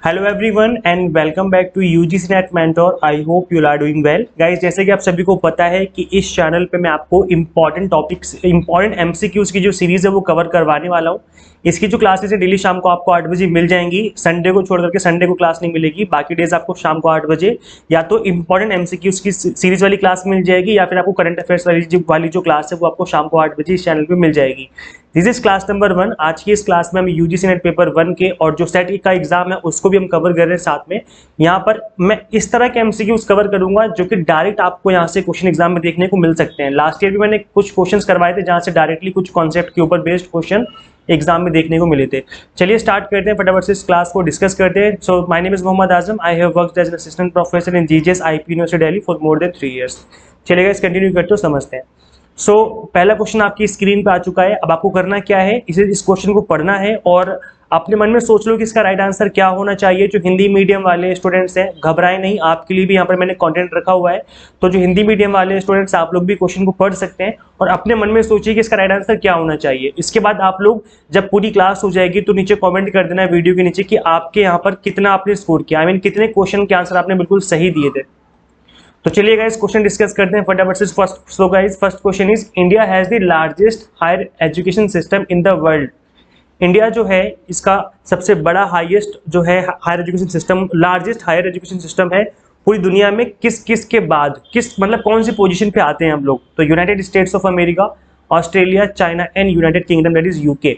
Hello everyone and welcome back to UGC NET mentor. I hope you are doing well guys. जैसे कि आप सभी को पता है कि इस चैनल पे मैं आपको इंपॉर्टेंट टॉपिक्स, इंपॉर्टेंट एमसीक्यूज की जो सीरीज है वो कवर करवाने वाला हूँ। इसकी जो क्लासेस है डेली शाम को आपको 8 बजे मिल जाएंगी। संडे को छोड़ करके संडे को क्लास नहीं मिलेगी, बाकी डेज आपको शाम को 8 बजे या तो इंपॉर्टेंट एमसीक्यूज की सीरीज वाली क्लास मिल जाएगी या फिर आपको करंट अफेयर्स वाली जो क्लास है वो आपको शाम को 8 बजे इस चैनल पे मिल जाएगी। This is class number 1। आज की इस क्लास में हम यूजीसी नेट पेपर 1 के और जो सेट का एग्जाम है उसको भी हम कवर कर रहे हैं साथ में। यहाँ पर मैं इस तरह के एमसीक्यूज कवर करूंगा जो कि डायरेक्ट आपको यहाँ से क्वेश्चन एग्जाम में देखने को मिल सकते हैं। लास्ट ईयर भी मैंने कुछ क्वेश्चंस करवाए थे जहां से डायरेक्टली कुछ कॉन्सेप्ट के ऊपर बेस्ड क्वेश्चन एग्जाम में देखने को मिले थे। चलिए स्टार्ट करते हैं, फटाफट से इस क्लास को डिस्कस करते हैं। So my name is Mohammad Azam. I have worked as an assistant professor in GGS IP university Delhi for more than 3 years. चलिए गाइस कंटिन्यू करते हो, समझते हैं। पहला क्वेश्चन आपकी स्क्रीन पे आ चुका है। अब आपको करना क्या है, इस क्वेश्चन को पढ़ना है और अपने मन में सोच लो कि इसका राइट आंसर क्या होना चाहिए। जो हिंदी मीडियम वाले स्टूडेंट्स हैं घबराएं नहीं, आपके लिए भी यहाँ पर मैंने कंटेंट रखा हुआ है। तो जो हिंदी मीडियम वाले स्टूडेंट्स, आप लोग भी क्वेश्चन को पढ़ सकते हैं और अपने मन में सोचिए कि इसका राइट आंसर क्या होना चाहिए। इसके बाद आप लोग जब पूरी क्लास हो जाएगी तो नीचे कॉमेंट कर देना है वीडियो के नीचे कि आपके यहाँ पर कितना आपने स्कोर किया, कितने क्वेश्चन के आंसर आपने बिल्कुल सही दिए थे। तो चलिए गाइस क्वेश्चन डिस्कस करते हैं फटाफट से। First question is India has the largest higher education system in the world. India जो है इसका सबसे बड़ा हाईएस्ट जो है higher education system, largest higher education system है पूरी दुनिया में। किस किस के बाद, किस मतलब कौन सी पोजीशन पे आते हैं हम लोग? तो United states of America, Australia, China and United kingdom, that is UK.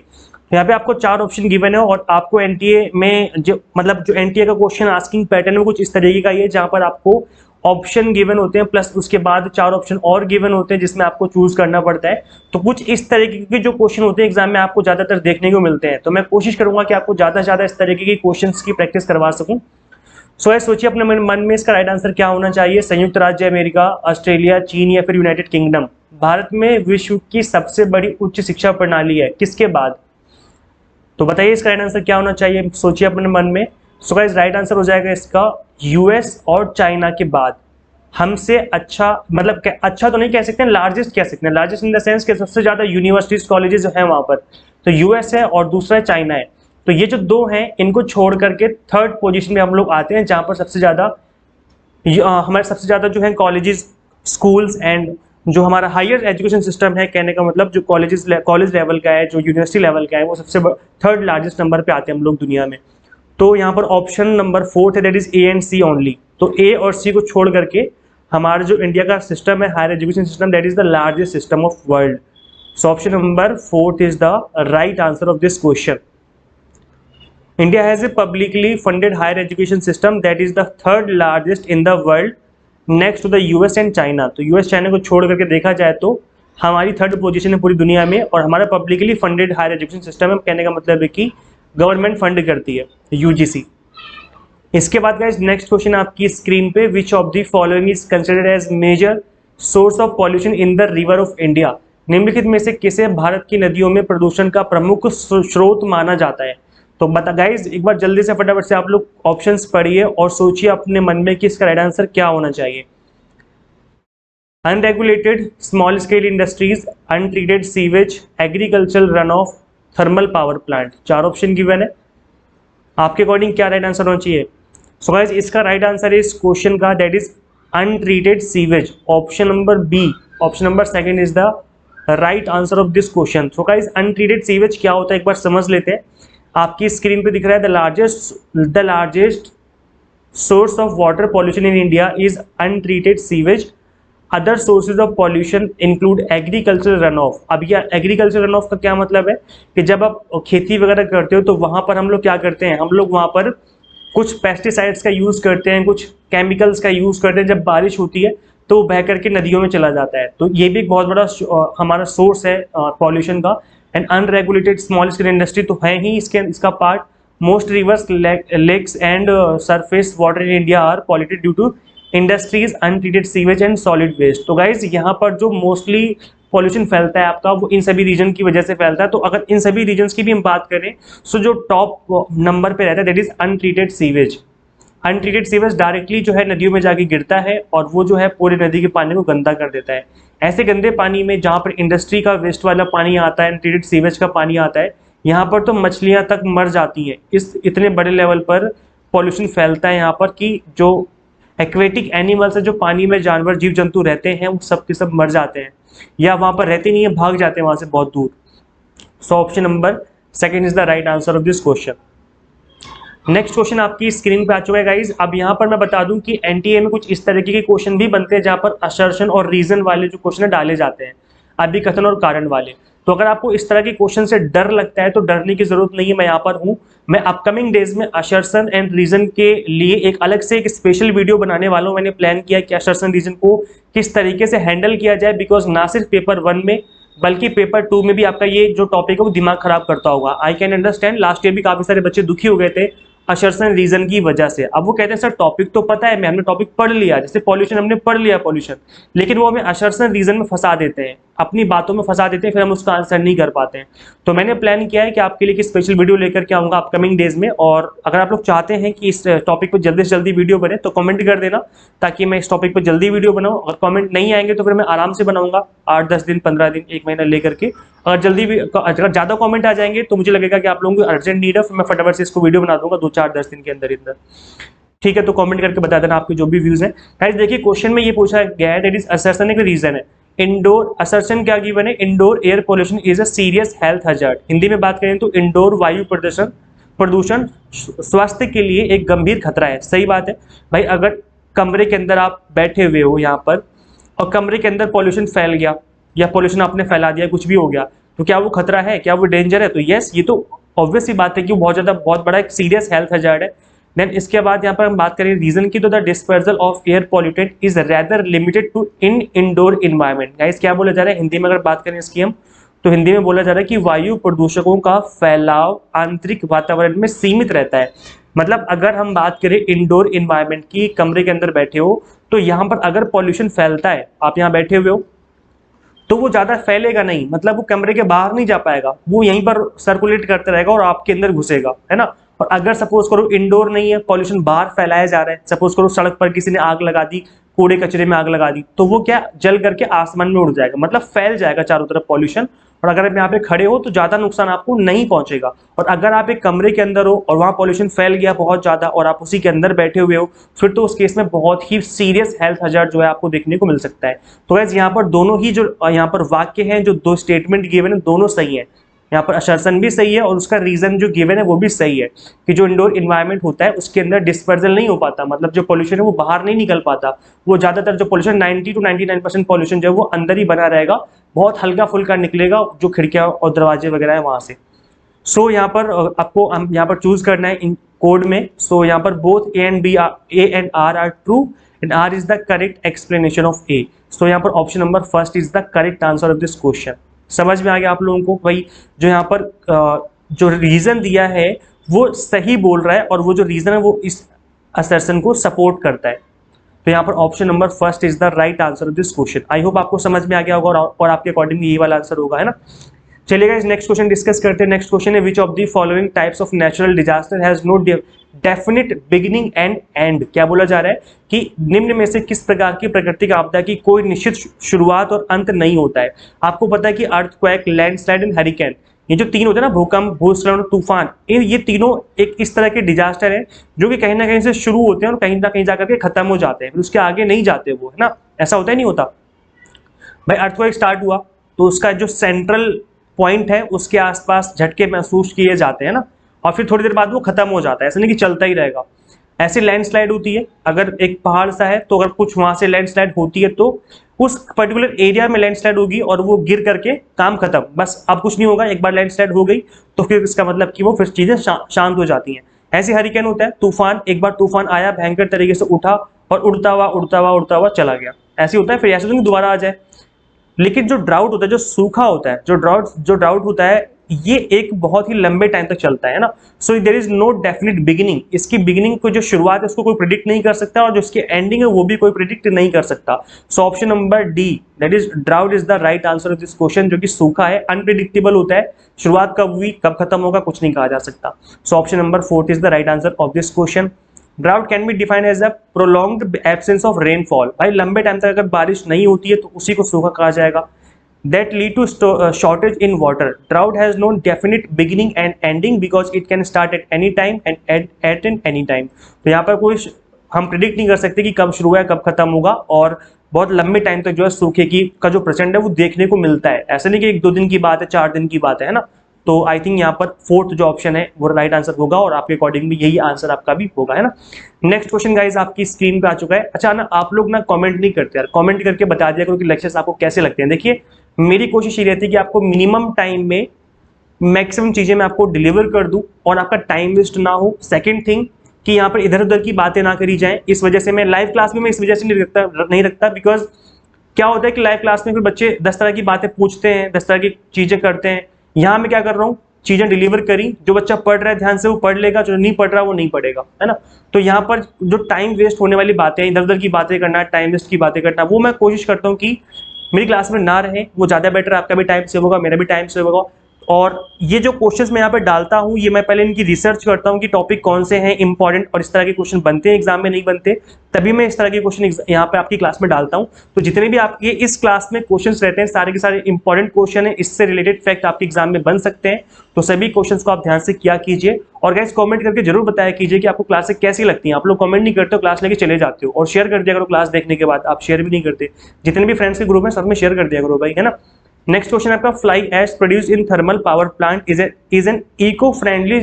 यहाँ पे आपको 4 ऑप्शन गिवन है और आपको एनटीए में जो एनटीए का क्वेश्चन आस्किंग पैटर्न में कुछ इस तरीके का ही है जहां पर आपको ऑप्शन गिवन होते हैं प्लस उसके बाद 4 ऑप्शन और गिवन होते हैं जिसमें आपको चूज करना पड़ता है। तो कुछ इस तरीके के जो क्वेश्चन होते हैं एग्जाम में आपको ज्यादातर देखने को मिलते हैं। तो मैं कोशिश करूंगा कि आपको ज्यादा से ज्यादा इस तरीके की क्वेश्चंस की प्रैक्टिस करवा सकूं। सो सोचिए अपने मन में इसका राइट आंसर क्या होना चाहिए। संयुक्त राज्य अमेरिका, ऑस्ट्रेलिया, चीन या फिर यूनाइटेड किंगडम। भारत में विश्व की सबसे बड़ी उच्च शिक्षा प्रणाली है किसके बाद? तो बताइए इसका राइट आंसर क्या होना चाहिए, सोचिए अपने मन में। सो गाइस राइट आंसर हो जाएगा इसका यूएस और चाइना के बाद। हमसे अच्छा अच्छा तो नहीं कह सकते, लार्जेस्ट कह सकते हैं। लार्जेस्ट इन द सेंस के सबसे ज्यादा यूनिवर्सिटीज कॉलेजेस हैं वहां पर। तो यूएस है और दूसरा चाइना है। तो ये जो दो हैं इनको छोड़ करके थर्ड पोजीशन में हम लोग आते हैं जहां पर सबसे ज्यादा हमारे सबसे ज्यादा जो है कॉलेजेस, स्कूल्स एंड जो हमारा हायर एजुकेशन सिस्टम है, कहने का मतलब जो कॉलेज लेवल का है, जो यूनिवर्सिटी लेवल का है, वो सबसे थर्ड लार्जेस्ट नंबर पे आते हैं हम लोग दुनिया में। तो यहाँ पर ऑप्शन नंबर 4 है, that is A and C only. तो ए और सी को छोड़ करके हमारा जो इंडिया का सिस्टम है higher education system, that is the largest system of world. So option number 4 is the right answer of this question. India has a publicly funded higher education system that is the third largest in the world next to the US and China. तो US China को छोड़ करके देखा जाए तो हमारी third position है पूरी दुनिया में और हमारा publicly funded higher education system है। कहने का मतलब है कि गवर्नमेंट फंड करती है, यूजीसी। इसके बाद गाइस नेक्स्ट क्वेश्चन आपकी स्क्रीन पे, which of the following is considered as major source of pollution in the river of India. निम्नलिखित में से किसे भारत की नदियों में प्रदूषण का प्रमुख स्रोत माना जाता है? तो बता गाइस एक बार जल्दी से फटाफट से आप लोग ऑप्शंस पढ़िए और सोचिए अपने मन में कि इसका राइट आंसर क्या होना चाहिए। Unregulated small scale industries, untreated sewage, agricultural run off, thermal power plant. 4 option given है, आपके अकॉर्डिंग क्या राइट आंसर होना चाहिए? सो गाइस इसका राइट आंसर इस क्वेश्चन का that is untreated sewage. Option number B, option number 2 is the right answer of this question. So guys untreated sewage क्या होता है एक बार समझ लेते हैं। आपकी स्क्रीन पे दिख रहा है the largest source of water pollution in India is untreated sewage. Other sources of pollution include agricultural run of. अब यह एग्रीकल्चर रन ऑफ का क्या मतलब है कि जब आप खेती वगैरह करते हो तो वहां पर हम लोग क्या करते हैं, हम लोग वहां पर कुछ पेस्टिसाइड्स का यूज करते हैं, कुछ केमिकल्स का यूज करते हैं। जब बारिश होती है तो बह करके नदियों में चला जाता है। तो ये भी एक बहुत बड़ा हमारा सोर्स है पॉल्यूशन का। And unregulated small scale industry तो है ही इसका part. Most rivers, lakes and surface water in India are polluted due to industries, untreated sewage and solid waste. तो गाइज यहाँ पर जो मोस्टली पॉल्यूशन फैलता है आपका वो इन सभी रीजन की वजह से फैलता है। तो अगर इन सभी रीजन्स की भी हम बात करें सो जो टॉप नंबर पे रहता है that is untreated sewage. Untreated sewage directly जो है नदियों में जाके गिरता है और वो जो है पूरे नदी के पानी को गंदा कर देता है। ऐसे गंदे पानी में जहाँ पर इंडस्ट्री का वेस्ट वाला पानी आता है, अनट्रीटेड सीवेज का पानी आता है, यहाँ पर तो मछलियाँ तक मर जाती हैं। इस इतने बड़े लेवल पर पॉल्यूशन फैलता है यहाँ पर कि जो एक्वेटिक एनिमल्स है, जो पानी में जानवर जीव जंतु रहते हैं, वो सब के सब मर जाते हैं या वहां पर रहते नहीं है, भाग जाते हैं वहां से बहुत दूर। सो option number second is the right answer of this question. Next question आपकी स्क्रीन पे आ चुका है गाइज। अब यहाँ पर मैं बता दूं कि एनटीए में कुछ इस तरीके के क्वेश्चन भी बनते हैं जहां पर असर्शन और रीजन वाले जो क्वेश्चन डाले जाते हैं, अभिकथन और कारण वाले। तो अगर आपको इस तरह के क्वेश्चन से डर लगता है तो डरने की जरूरत नहीं है, मैं यहाँ पर हूँ। मैं अपकमिंग डेज में असर्शन एंड रीजन के लिए एक अलग से एक स्पेशल वीडियो बनाने वाला हूँ। मैंने प्लान किया कि असर्शन रीजन को किस तरीके से हैंडल किया जाए, बिकॉज ना सिर्फ पेपर 1 में बल्कि पेपर 2 में भी आपका ये जो टॉपिक है वो दिमाग खराब करता होगा। I can understand, last year भी काफी सारे बच्चे दुखी हो गए थे असर्शन रीजन की वजह से। अब वो कहते हैं सर टॉपिक तो पता है, हमने टॉपिक पढ़ लिया, जैसे पॉल्यूशन हमने पढ़ लिया पॉल्यूशन, लेकिन वो हमें असर्शन रीजन में फंसा देते हैं, अपनी बातों में फंसा देते हैं, फिर हम उसका आंसर नहीं कर पाते हैं। तो मैंने प्लान किया है कि आपके लिए एक स्पेशल वीडियो लेकर के आऊंगा अपकमिंग डेज में। और अगर आप लोग चाहते हैं कि इस टॉपिक पर जल्दी से जल्दी वीडियो बने तो कमेंट कर देना, ताकि मैं इस टॉपिक पर जल्दी वीडियो बनाऊँ। और कमेंट नहीं आएंगे तो फिर मैं आराम से बनाऊंगा 8-10 दिन, 15 दिन, 1 महीना लेकर के। अगर ज्यादा कमेंट आ जाएंगे तो मुझे लगेगा कि आप लोगों को अर्जेंट नीड है, फिर मैं फटाफट से इसको वीडियो बना दूंगा 2-4-10 दिन के अंदर अंदर। ठीक है, तो कमेंट करके बता देना आपके जो भी व्यूज हैं। गाइस देखिए क्वेश्चन में ये पूछा गया है, दैट इज असर्शन एक रीजन है। इंडोर असर्शन क्या गिवन है, indoor air pollution is a serious health hazard. Hindi में बात करें तो इंडोर वायु प्रदूषण स्वास्थ्य के लिए एक गंभीर खतरा है। सही बात है भाई, अगर कमरे के अंदर आप बैठे हुए हो यहाँ पर और कमरे के अंदर पॉल्यूशन फैल गया या पॉल्यूशन आपने फैला दिया, कुछ भी हो गया, तो क्या वो खतरा है, क्या वो डेंजर है? तो यस, ये तो ऑब्वियस सी बात है कि बहुत बड़ा एक सीरियस हेल्थ हजार्ड है। देन इसके बाद यहाँ पर हम बात करें रीजन की, तो the dispersal of air pollutant is rather limited to indoor environment. Guys क्या बोला जा रहा है हिंदी में, अगर बात करें इसकी हम, तो हिंदी में बोला जा रहा है कि वायु प्रदूषकों का फैलाव आंतरिक वातावरण में सीमित रहता है। मतलब अगर हम बात करें इंडोर इन्वायरमेंट की, कमरे के अंदर बैठे हो, तो यहाँ पर अगर पॉल्यूशन फैलता है, आप यहाँ बैठे हुए हो, तो वो ज्यादा फैलेगा नहीं, मतलब वो कमरे के बाहर नहीं जा पाएगा, वो यहीं पर सर्कुलेट करते रहेगा और आपके अंदर घुसेगा, है ना। और अगर सपोज करो इंडोर नहीं है, पॉल्यूशन बाहर फैलाया जा रहा है, सपोज करो सड़क पर किसी ने आग लगा दी, कूड़े कचरे में आग लगा दी, तो वो क्या जल करके आसमान में उड़ जाएगा, मतलब फैल जाएगा चारों तरफ पॉल्यूशन। और अगर आप यहाँ पे खड़े हो तो ज्यादा नुकसान आपको नहीं पहुंचेगा। और अगर आप एक कमरे के अंदर हो और वहां पॉल्यूशन फैल गया बहुत ज्यादा और आप उसी के अंदर बैठे हुए हो, फिर तो उस केस में बहुत ही सीरियस हेल्थ हजार्ड जो है आपको देखने को मिल सकता है। तो गाइस यहाँ पर दोनों ही जो यहाँ पर वाक्य हैं, जो 2 स्टेटमेंट गिवन है, दोनों सही है। यहाँ पर असर्शन भी सही है और उसका रीजन जो गिवन है वो भी सही है कि जो इंडोर इन्वायरमेंट होता है उसके अंदर डिस्पर्सल नहीं हो पाता, मतलब जो पॉल्यूशन है वो बाहर नहीं निकल पाता। वो ज्यादातर जो पॉल्यूशन 90 to 99% पॉल्यूशन जो है वो अंदर ही बना रहेगा, बहुत हल्का फुल्का निकलेगा जो खिड़कियां और दरवाजे वगैरह है वहां से। सो यहाँ पर आपको यहाँ पर चूज करना है इन कोड में। सो यहाँ पर both A and R are true and R is the correct explanation of A. So यहाँ पर option number first is the correct answer of this question. समझ में आ गया आप लोगों को भाई, जो यहाँ पर जो रीजन दिया है वो सही बोल रहा है और वो जो रीजन है वो इस असर्शन को सपोर्ट करता है। तो यहाँ पर option number first is the right answer of this question. I hope आपको समझ में आ गया होगा और आपके अकॉर्डिंग ये वाला आंसर होगा, है ना। चलिए गाइस नेक्स्ट क्वेश्चन डिस्कस करते हैं। नेक्स्ट क्वेश्चन है which of the following types of natural disaster has no definite beginning and end. क्या बोला जा रहा है कि निम्न में से किस प्रकार की प्राकृतिक आपदा की कोई निश्चित शुरुआत और अंत नहीं होता है। आपको पता है कि अर्थक्वेक, लैंडस्लाइड एंड हरिकेन, ये जो 3 होते हैं ना, भूकंप, भूस्खलन और तूफान, ये तीनों एक इस तरह के डिजास्टर है जो कि कहीं ना कहीं से शुरू होते हैं और कहीं ना कहीं जाकर के खत्म हो जाते हैं, फिर उसके आगे नहीं जाते वो, है ना। ऐसा होता है नहीं होता भाई। अर्थक्वेक स्टार्ट हुआ तो उसका जो सेंट्रल पॉइंट है उसके आसपास झटके महसूस किए जाते हैं ना, और फिर थोड़ी देर बाद वो खत्म हो जाता है, ऐसा नहीं कि चलता ही रहेगा। ऐसे लैंडस्लाइड होती है, अगर एक पहाड़ सा है तो अगर कुछ वहां से लैंडस्लाइड होती है तो उस पर्टिकुलर एरिया में लैंडस्लाइड होगी और वो गिर करके काम खत्म, बस अब कुछ नहीं होगा। एक बार लैंडस्लाइड हो गई तो फिर इसका मतलब कि वो फिर चीजें शांत हो जाती हैं। ऐसे हरिकेन होता है, तूफान, एक बार तूफान आया, भयंकर तरीके से उठा और उड़ता हुआ चला गया, ऐसे होता है। फिर ऐसे तो दोबारा आ जाए। लेकिन जो ड्राउट होता है, जो सूखा होता है, जो ड्राउट होता है, ये एक बहुत ही लंबे टाइम तक चलता है ना। So there is no definite beginning. इसकी बिगिनिंग को जो शुरुआत है उसको कोई प्रिडिक्ट नहीं कर सकता और जो इसकी एंडिंग है वो भी कोई प्रिडिक्ट नहीं कर सकता। So option number D that is drought is the right answer of this question, जो कि सूखा है, अनप्रिडिक्टेबल होता है, शुरुआत कब हुई कब खत्म होगा कुछ नहीं कहा जा सकता। So option number 4 is the right answer of this question. Drought can be defined as a prolonged absence of rainfall. भाई लंबे टाइम तक अगर बारिश नहीं होती है तो उसी को सूखा कहा जाएगा। that lead to shortage in water. Drought has no definite beginning and ending because it can start at any time and at any time. तो यहाँ पर कोई हम प्रिडिक्ट नहीं कर सकते कि कब शुरू है कब खत्म होगा, और बहुत लंबे टाइम तक जो है सूखे की का जो प्रचंड है वो देखने को मिलता है। ऐसा नहीं कि 1-2 दिन की बात है, 4 दिन की बात है ना। तो आई थिंक यहाँ पर फोर्थ जो ऑप्शन है वो राइट आंसर होगा, और आपके अकॉर्डिंग भी यही आंसर आपका भी होगा, है ना। नेक्स्ट क्वेश्चन गाइस आपकी स्क्रीन पे आ चुका है। अच्छा ना, आप लोग ना कमेंट नहीं करते यार, कमेंट करके बता दिया करो कि लेक्चर्स आपको कैसे लगते हैं। देखिए मेरी कोशिश ये रहती है कि आपको मिनिमम टाइम में मैक्सिमम चीजें मैं आपको डिलीवर कर दूं और आपका टाइम वेस्ट ना हो। सेकंड थिंग कि यहाँ पर इधर उधर की बातें ना करी जाएं, इस वजह से मैं लाइव क्लास में मैं इस वजह से नहीं रखता बिकॉज क्या होता है कि लाइव क्लास में फिर बच्चे 10 तरह की बातें पूछते हैं, 10 तरह की चीजें करते हैं। यहाँ मैं क्या कर रहा हूँ, चीजें डिलीवर करी, जो बच्चा पढ़ रहा है ध्यान से वो पढ़ लेगा, जो नहीं पढ़ रहा वो नहीं पढ़ेगा, है ना। तो यहाँ पर जो टाइम वेस्ट होने वाली बातें, इधर उधर की बातें करना, टाइम वेस्ट की बातें करना, वो मैं कोशिश करता हूँ कि मेरी क्लास में ना रहे, वो ज्यादा बेटर, आपका भी टाइम सेव होगा, मेरा भी टाइम सेव होगा। और ये जो क्वेश्चंस मैं यहाँ पे डालता हूँ, ये मैं पहले इनकी रिसर्च करता हूँ कि टॉपिक कौन से हैं इंपॉर्टेंट और इस तरह के क्वेश्चन बनते हैं एग्जाम में, नहीं बनते, तभी मैं इस तरह के क्वेश्चन यहाँ पे आपकी क्लास में डालता हूँ। तो जितने भी आपके इस क्लास में क्वेश्चंस रहते हैं सारे के सारे इंपॉर्टेंट क्वेश्चन है, इससे रिलेटेड फैक्ट आपके एग्जाम में बन सकते हैं। तो सभी क्वेश्चंस को आप ध्यान से किया कीजिए, और गाइस कमेंट करके जरूर बताया कीजिए कि आपको क्लासेस कैसी लगती हैं। आप लोग कमेंट नहीं करते हो, क्लास लेके चले जाते हो, और शेयर कर दिया करो क्लास देखने के बाद, आप शेयर भी नहीं करते। जितने भी फ्रेंड्स के ग्रुप है सब में शेयर कर दिया करो भाई, है ना। नेक्स्ट क्वेश्चन आपका, fly ash produce in thermal power plant is an eco friendly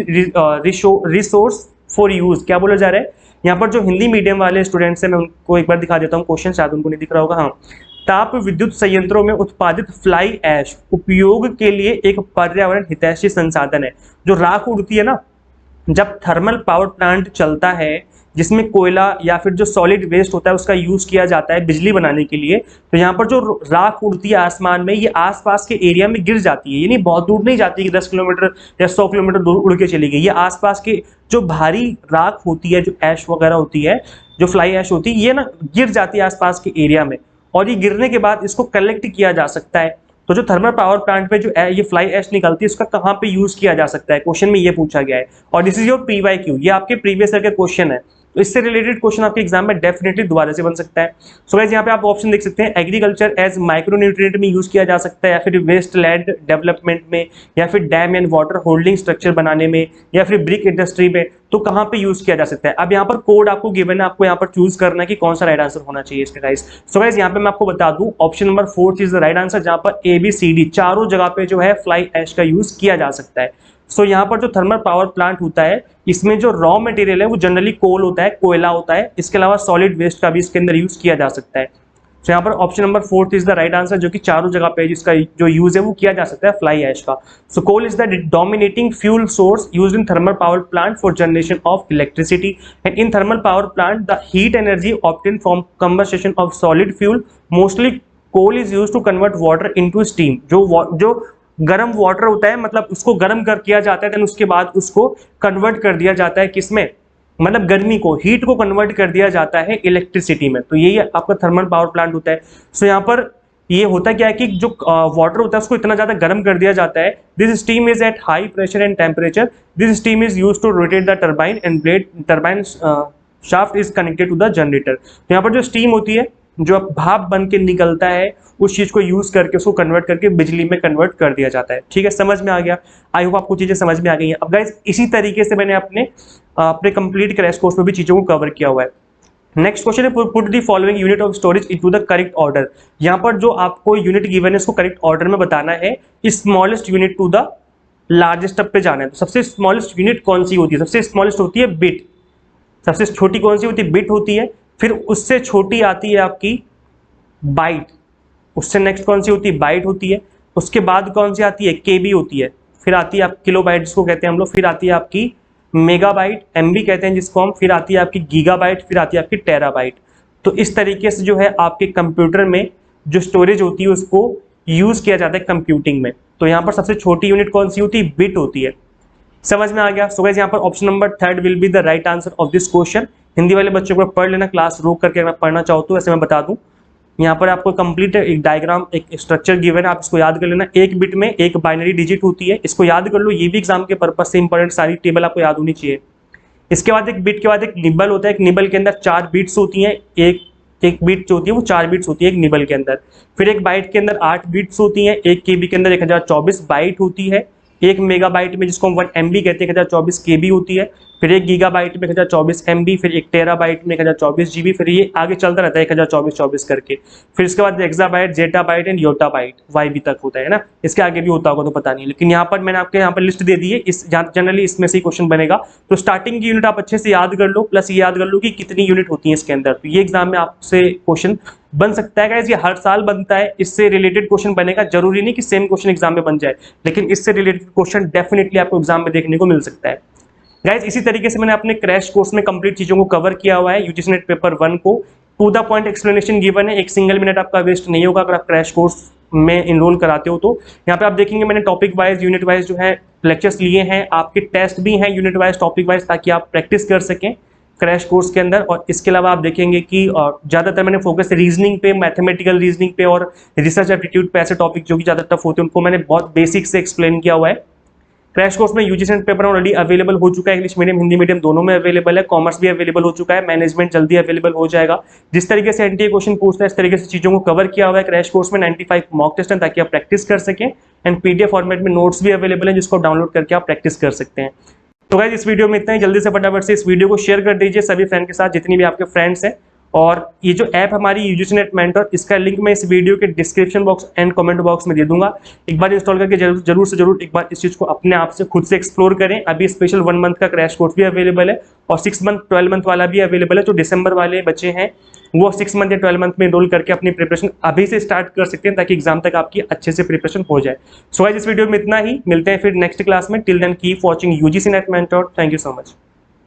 resource for use. क्या बोला जा रहा है यहाँ पर? जो हिंदी मीडियम वाले स्टूडेंट्स हैं मैं उनको एक बार दिखा देता हूँ क्वेश्चन, शायद उनको नहीं दिख रहा होगा। हाँ, ताप विद्युत संयंत्रों में उत्पादित फ्लाई ऐश उपयोग के लिए एक पर्यावरण हितैषी संसाधन है। जो राख उड़ती है ना, जब थर्मल पावर प्लांट चलता है जिसमें कोयला या फिर जो सॉलिड वेस्ट होता है उसका यूज किया जाता है बिजली बनाने के लिए, तो यहाँ पर जो राख उड़ती है आसमान में, ये आसपास के एरिया में गिर जाती है। ये नहीं बहुत दूर नहीं जाती कि 10 किलोमीटर या 100 किलोमीटर दूर उड़ के चली गई। ये आसपास के जो भारी राख होती है, जो ऐश वगैरह होती है, जो फ्लाई ऐश होती है, ये ना गिर जाती है आसपास के एरिया में, और ये गिरने के बाद इसको कलेक्ट किया जा सकता है। तो जो थर्मल पावर प्लांट पे जो ये फ्लाई ऐश निकलती है उसका कहाँ पे यूज किया जा सकता है, क्वेश्चन में ये पूछा गया है। और दिस इज योर PYQ, ये आपके प्रीवियस ईयर का क्वेश्चन है, तो इससे रिलेटेड क्वेश्चन आपके एग्जाम में डेफिनेटली दोबारा से बन सकता है। सो गाइस यहाँ पे आप ऑप्शन देख सकते हैं, एग्रीकल्चर एज माइक्रोन्यूट्रिएंट में यूज किया जा सकता है, या फिर वेस्ट लैंड डेवलपमेंट में, या फिर dam and water holding structure बनाने में, या फिर ब्रिक इंडस्ट्री में। तो कहाँ पे यूज किया जा सकता है? अब यहाँ पर कोड आपको गिवन है, आपको यहाँ पर चूज करना है कि कौन सा राइट आंसर होना चाहिए इसका गाइस। सो गाइस यहाँ पे मैं आपको बता दूं, option number 4 is the right answer, जहाँ पर ABCD चारों जगह पे जो है फ्लाई ऐश का यूज किया जा सकता है। सो यहाँ पर जो थर्मल पावर प्लांट होता है, इसमें जो रॉ मटेरियल है वो जनरली कोल होता है, कोयला होता है। इसके अलावा सॉलिड वेस्ट का भी इसके अंदर यूज किया जा सकता है। तो यहाँ पर option number 4 is the right answer, जो कि चारों जगह पे जिसका जो यूज है वो किया जा सकता है फ्लाई ऐश का। So coal is the dominating fuel source used in thermal power plant for generation of electricity, and in thermal power plant the heat energy obtain from combustion of solid fuel, mostly coal is used to convert water into steam. जो गर्म water होता है, मतलब उसको गर्म कर किया जाता है, देन उसके बाद उसको कन्वर्ट कर दिया जाता है किसमें, मतलब गर्मी को, हीट को कन्वर्ट कर दिया जाता है इलेक्ट्रिसिटी में। तो यही आपका थर्मल पावर प्लांट होता है। सो यहाँ पर ये होता क्या है कि जो वाटर होता है उसको इतना ज्यादा गर्म कर दिया जाता है, this steam is at high pressure and temperature, this steam is used to rotate the turbine and blade turbine shaft is connected to the generator. तो यहाँ पर जो स्टीम होती है, जो भाप बन के निकलता है, उस चीज को यूज करके उसको कन्वर्ट करके बिजली में कन्वर्ट कर दिया जाता है। ठीक है, समझ में आ गया? आई होप आपको चीजें समझ में आ गई हैं। अब गाइस इसी तरीके से मैंने अपने कंप्लीट क्रैश कोर्स में भी चीजों को कवर किया हुआ है। नेक्स्ट क्वेश्चन है, put the following unit of storage into the correct order. यहाँ पर जो आपको यूनिट गिवन है इसको करेक्ट ऑर्डर में बताना है, smallest unit to the largest पे जाना है। तो सबसे स्मॉलेस्ट यूनिट कौन सी होती है? सबसे स्मॉलेस्ट होती है बिट। सबसे छोटी कौन सी होती है? बिट होती है। फिर उससे छोटी आती है आपकी बाइट, उससे नेक्स्ट कौन सी होती है? बाइट होती है। उसके बाद कौन सी आती है? KB होती है। फिर आती है आप किलो बाइट जिसको कहते हैं हम लोग, फिर आती है आपकी मेगाबाइट, MB कहते हैं जिसको हम, फिर आती है आपकी गीगाबाइट, फिर आती है आपकी टेराबाइट। तो इस तरीके से जो है आपके कंप्यूटर में जो स्टोरेज होती है उसको यूज किया जाता है कंप्यूटिंग में। तो यहाँ पर सबसे छोटी यूनिट कौन सी होती है? बिट होती है। समझ में आ गया? सो गाइस यहाँ पर option number 3 will be the right answer of this question. Hindi वाले बच्चों को पढ़ लेना, क्लास रोक करके अगर पढ़ना चाहो तो। ऐसे मैं बता दूं, यहाँ पर आपको कंप्लीट एक डायग्राम, एक स्ट्रक्चर गिवन है, आप इसको याद कर लेना। एक बिट में एक बाइनरी डिजिट होती है, इसको याद कर लो, ये भी एग्जाम के पर्पज से इंपॉर्टेंट, सारी टेबल आपको याद होनी चाहिए। इसके बाद एक बिट के बाद एक निबल होता है, एक निबल के अंदर 4 बिट्स होती हैं, एक एक बीट जो होती है वो 4 बीट्स होती है एक निबल के अंदर। फिर एक बाइट के अंदर 8 बीट्स होती हैं, एक केबी के अंदर 1024 बाइट होती है, एक मेगाबाइट में जिसको हम 1 MB कहते हैं 1024 KB होती है, फिर एक गीगाबाइट में 1024 MB, फिर एक टेराबाइट में 1024 GB, फिर ये आगे चलता रहता है 1024 करके। फिर इसके बाद exabyte, zettabyte and yottabyte YB तक होता है ना, इसके आगे भी होता होगा तो पता नहीं, लेकिन यहाँ पर मैंने आपके यहाँ पर लिस्ट दे दी है, इस जनरली इसमें से क्वेश्चन बनेगा। तो स्टार्टिंग की यूनिट आप अच्छे से याद कर लो, प्लस ये याद कर लो कि कितनी यूनिट होती है इसके अंदर। तो ये एग्जाम में आपसे क्वेश्चन बन सकता है गाइस, ये हर साल बनता है, इससे रिलेटेड क्वेश्चन बनेगा, जरूरी नहीं कि सेम क्वेश्चन एग्जाम में बन जाए, लेकिन इससे रिलेटेड क्वेश्चन डेफिनेटली आपको एग्जाम में देखने को मिल सकता है गाइस। इसी तरीके से मैंने अपने क्रैश कोर्स में कंप्लीट चीजों को कवर किया हुआ है। यूजीसी नेट पेपर 1 को to the point explanation given है, एक सिंगल मिनट आपका वेस्ट नहीं होगा अगर आप क्रैश कोर्स में इनरोल कराते हो तो। यहाँ पे आप देखेंगे मैंने टॉपिक वाइज, यूनिट वाइज जो है लेक्चर्स लिए हैं, आपके टेस्ट भी हैं यूनिट वाइज, टॉपिक वाइज, ताकि आप प्रैक्टिस कर सकें क्रैश कोर्स के अंदर। और इसके अलावा आप देखेंगे कि ज़्यादातर मैंने फोकस रीजनिंग पे, मैथमेटिकल रीजनिंग पे और रिसर्च एप्टीट्यूड पे, ऐसे टॉपिक जो कि ज़्यादा टफ होते हैं उनको मैंने बहुत बेसिक से एक्सप्लेन किया हुआ है। क्रैश कोर्स में UGC net paper already available हो चुका है, इंग्लिश मीडियम हिंदी मीडियम दोनों में अवेलेबल है, कॉमर्स भी अवेलेबल हो चुका है, मैनेजमेंट जल्दी अवेलेबल हो जाएगा। जिस तरीके से एनटीए क्वेश्चन पूछता है इस तरीके से चीज़ों को कवर किया हुआ है क्रैश कोर्स में। 95 मॉक टेस्ट है ताकि आप प्रैक्टिस कर सकें, एंड पीडीएफ फॉर्मेट में नोट्स भी अवेलेबल है जिसको डाउनलोड करके आप प्रैक्टिस कर सकते हैं। तो गाइस इस वीडियो में इतना ही, जल्दी से फटाफट से इस वीडियो को शेयर कर दीजिए सभी फ्रेंड के साथ, जितनी भी आपके फ्रेंड्स हैं। और ये जो ऐप हमारी यूजीसी नेट मेंटर, इसका लिंक मैं इस वीडियो के description box and comment box में दे दूंगा। एक बार इंस्टॉल करके जरूर से जरूर एक बार इस चीज़ को अपने आप से खुद से एक्सप्लोर करें। अभी स्पेशल 1 मंथ का क्रैश कोर्स भी अवेलेबल है और 6 मंथ 12 मंथ वाला भी अवेलेबल है। जो दिसंबर वाले बच्चे हैं वो 6 मंथ या 12 मंथ में एनरोल करके अपनी प्रिपरेशन अभी से स्टार्ट कर सकते हैं ताकि एग्जाम तक आपकी अच्छे से प्रिपरेशन हो जाए। सो गाइस इस वीडियो में इतना ही, मिलते हैं फिर नेक्स्ट क्लास में। Till then keep watching UGC NET mentor. Thank you so much.